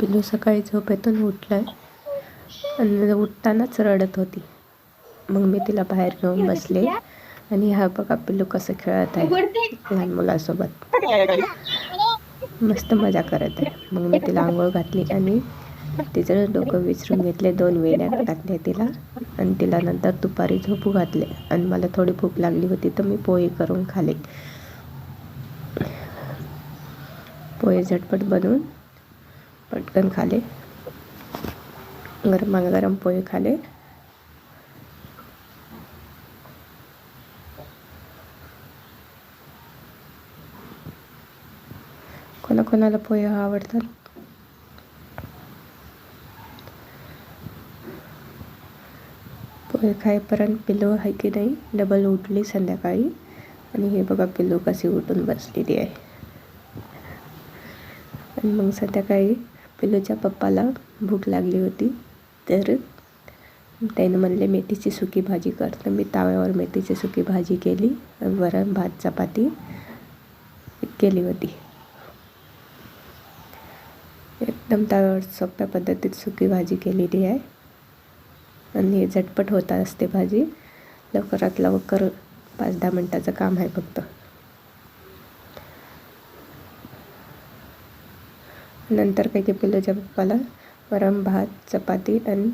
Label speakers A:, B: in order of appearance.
A: पिल्लू सकाळी झोपेतून उठलं आणि उठतानाच रडत होती. मग मी तिला बाहेर घेऊन बसले आणि हा बघा पिल्लू कसं खेळत आहे लहान मुलासोबत, मस्त मजा करत आहे. मग मी तिला आंघोळ घातली आणि तिचं डोकं विचारून घेतले, 2 वेण्या टाकल्या तिला आणि तिला नंतर दुपारी झोपू घातले. आणि मला थोडी भूक लागली होती तर मी पोहे करून खाले. पोहे झटपट बनवून पटकन खाले, गरम पोहे खाले. कोणाकोणाला पोहे आवडतात. पोहे खाईपर्यंत पिल्लू आहे की नाही डबल उठली संध्याकाळी. आणि हे बघा पिल्लू कशी उठून बसलेली आहे. आणि मग संध्याकाळी पिल्लूच्या पप्पाला भूक लागली होती तर त्यानं म्हणले मेथीची सुकी भाजी कर. तर मी ताव्यावर मेथीची सुकी भाजी केली, वरण भात चपाती केली होती. एकदम ताव्यावर सोप्या पद्धतीत सुकी भाजी केलेली आहे आणि झटपट होत असते भाजी. लवकरात लवकर 5-10 मिनटाचं काम आहे फक्त. नंतर काही पिल्लूच्या पप्पाला वरण भात चपाती आणि